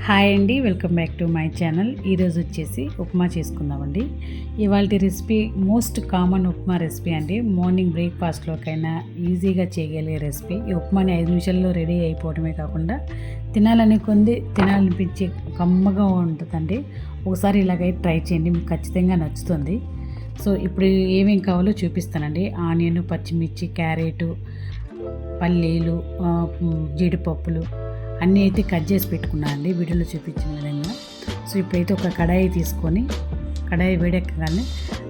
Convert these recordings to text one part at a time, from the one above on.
Hi అండి, welcome back to my channel. ఈరోజు వచ్చేసి ఉప్మా చేసుకుందామండి. ఇవాళ recipe most common upma recipe అండి. మార్నింగ్ బ్రేక్ఫాస్ట్లోకైనా ఈజీగా చేయగలిగే రెసిపీ. ఈ ఉప్మాని 5 నిమిషాల్లో రెడీ అయిపోవడమే కాకుండా తినాలనిపించే కమ్మగా ఉంటుందండి. ఒకసారి ఇలాగైతే ట్రై చేయండి, మీకు ఖచ్చితంగా నచ్చుతుంది. సో ఇప్పుడు ఏమేం కావాలో చూపిస్తానండి. ఆనియన్, పచ్చిమిర్చి, క్యారెట్, పల్లీలు, జీడిపప్పులు అన్నీ అయితే కట్ చేసి పెట్టుకున్నాను అండి, వీడియోలో చూపించిన విధంగా. సో ఇప్పుడైతే ఒక కడాయి తీసుకొని, కడాయి వేడెక్కగానే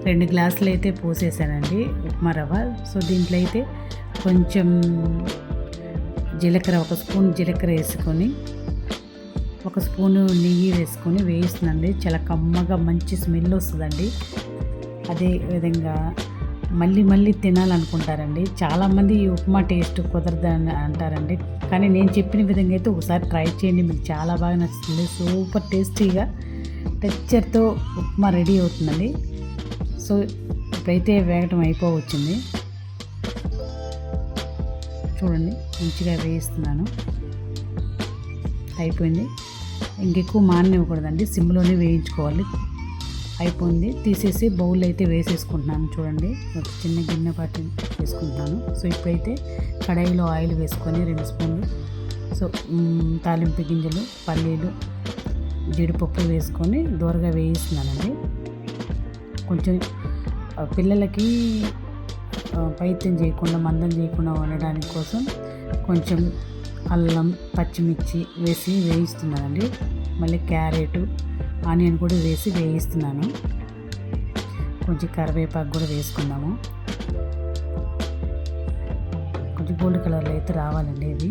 2 గ్లాసులు అయితే పోసేసానండి ఉప్మా రవ్వ. సో దీంట్లో అయితే కొంచెం జీలకర్ర, 1 స్పూన్ జీలకర్ర వేసుకొని, 1 స్పూను నెయ్యి వేసుకొని వేయిస్తుందండి. చాలా కమ్మగా మంచి స్మెల్ వస్తుందండి. అదే విధంగా మళ్ళీ తినాలనుకుంటారండి. చాలామంది ఈ ఉప్మా టేస్ట్ కుదరదని అంటారండి, కానీ నేను చెప్పిన విధంగా అయితే ఒకసారి ట్రై చేయండి, మీకు చాలా బాగా నచ్చుతుంది. సూపర్ టేస్టీగా టెక్చర్తో ఉప్మా రెడీ అవుతుందండి. సో ఇప్పుడైతే వేగటం అయిపోవచ్చింది. చూడండి, మంచిగా వేయిస్తున్నాను. అయిపోయింది. ఇంకెక్కువ మాననివ్వకూడదండి, సిమ్లోనే వేయించుకోవాలి. అయిపోయింది. తీసేసి బౌల్ అయితే వేసేసుకుంటున్నాను. చూడండి, ఒక చిన్న గిన్నె పాటు వేసుకుంటున్నాను. సో ఇప్పుడైతే కడాయిలో ఆయిల్ వేసుకొని 2 స్పూన్లు తాలింపు గింజలు, పల్లీలు, జీడిపప్పు వేసుకొని దోరగా వేయిస్తున్నానండి. కొంచెం పిల్లలకి పైత్యం చేయకుండా, మందం చేయకుండా ఉండడానికి కోసం కొంచెం అల్లం, పచ్చిమిర్చి వేసి వేయిస్తున్నానండి. మళ్ళీ క్యారెట్, ఆనియన్ కూడా వేసి వేయిస్తున్నాను. కొంచెం కరివేపాకు కూడా వేసుకుందాము. కొంచెం గోల్డ్ కలర్లో అయితే రావాలండి ఇవి.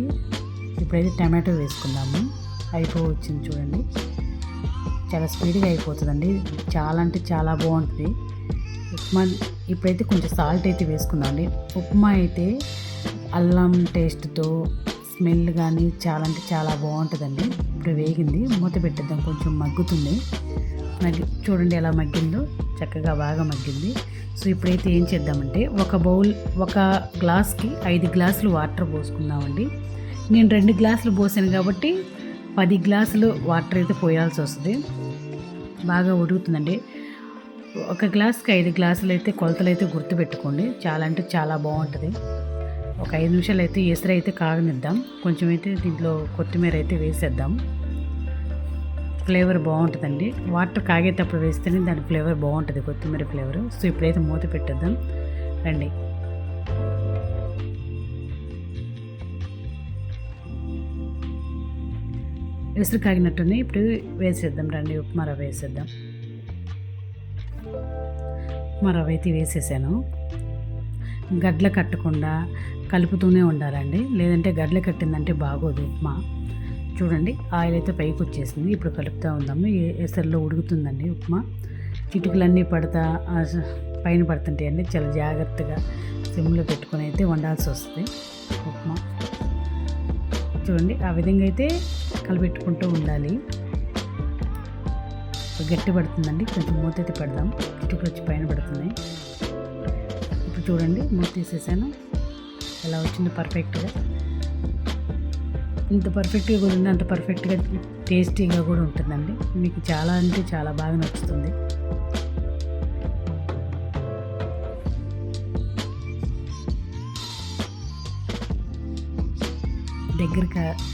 ఇప్పుడైతే టమాటో వేసుకుందాము. అయిపోవచ్చింది. చూడండి, చాలా స్పీడ్గా అయిపోతుందండి. చాలా అంటే చాలా బాగుంటుంది ఉప్మా. ఇప్పుడైతే కొంచెం సాల్ట్ అయితే వేసుకుందామండి. ఉప్మా అయితే అల్లం టేస్ట్తో స్మెల్ కానీ చాలా అంటే చాలా బాగుంటుందండి. ఇప్పుడు వేగింది, మూత పెట్టేద్దాం. కొంచెం మగ్గుతుంది. చూడండి ఎలా మగ్గిందో, చక్కగా బాగా మగ్గింది. సో ఇప్పుడైతే ఏం చేద్దామంటే ఒక గ్లాస్కి 5 గ్లాసులు వాటర్ పోసుకుందామండి. నేను 2 గ్లాసులు పోసాను కాబట్టి 10 గ్లాసులు వాటర్ అయితే పోయాల్సి వస్తుంది. బాగా ఉడుకుతుందండి. ఒక గ్లాస్కి 5 గ్లాసులు అయితే కొలతలు అయితే గుర్తుపెట్టుకోండి. చాలా అంటే చాలా బాగుంటుంది. ఒక 5 నిమిషాలు అయితే ఎసరు అయితే కాగనిద్దాం. కొంచెం అయితే దీంట్లో కొత్తిమీర అయితే వేసేద్దాం. ఫ్లేవర్ బాగుంటుందండి. వాటర్ కాగేటప్పుడు వేస్తేనే దాని ఫ్లేవర్ బాగుంటుంది, కొత్తిమీర ఫ్లేవర్. సో ఇప్పుడైతే మూత పెట్టేద్దాం రండి. ఎసరు కాగినట్టునే ఇప్పుడు వేసేద్దాం రండి. ఉప్మా రవ్వ వేసేద్దాం. ఉప్మా రవ్వ అయితే వేసేసాను. గడ్డలు కట్టకుండా కలుపుతూనే ఉండాలండి, లేదంటే గడ్డలు కట్టిందంటే బాగోదు ఉప్మా. చూడండి, ఆయిల్ అయితే పైకి వచ్చేసింది. ఇప్పుడు కలుపుతూ ఉందాము. ఎసరులో ఉడుకుతుందండి ఉప్మా. చిటుకులన్నీ పైన పడుతుంటాయండి. చాలా జాగ్రత్తగా సిమ్లో పెట్టుకొని అయితే వండాల్సి వస్తుంది ఉప్మా. చూడండి, ఆ విధంగా అయితే కలిపెట్టుకుంటూ ఉండాలి. గట్టి పడుతుందండి. కొంచెం మూత అయితే పెడదాం. చిటుకులు వచ్చి పైన పడుతున్నాయి. ఇప్పుడు చూడండి, మూత తీసేసాను. ఎలా వచ్చిందో పర్ఫెక్ట్గా. ఇంత పర్ఫెక్ట్గా కూడా ఉంది, అంత పర్ఫెక్ట్గా టేస్టీగా కూడా ఉంటుందండి. మీకు చాలా అంటే చాలా బాగా నచ్చుతుంది.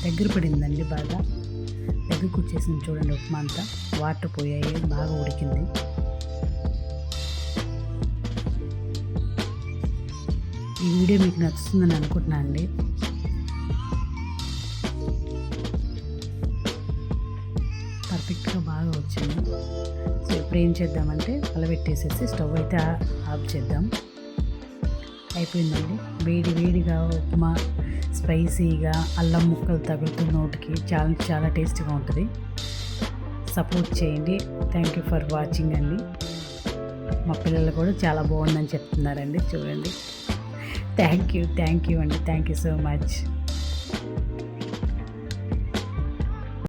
దగ్గర పడిందండి, బాగా దగ్గరకు వచ్చేసింది. చూడండి, ఉప్మా అంతా వాటర్ పోయాయి, బాగా ఉడికింది. ఈ వీడియో మీకు నచ్చుతుందని అనుకుంటున్నాను అండి. పర్ఫెక్ట్గా బాగా వచ్చింది. సో ఇప్పుడు ఏం చేద్దామంటే కలబెట్టేసేసి స్టవ్ అయితే ఆఫ్ చేద్దాం. అయిపోయిందండి. వేడిగా ఉప్మా స్పైసీగా అల్లం ముక్కలు తగులుతూ నోటికి చాలా చాలా టేస్టీగా ఉంటుంది. సపోర్ట్ చేయండి. థ్యాంక్ యూ ఫర్ వాచింగ్ అండి. మా పిల్లలు కూడా చాలా బాగుందని చెప్తున్నారండి. చూడండి, థ్యాంక్ యూ అండి. Thank you so much.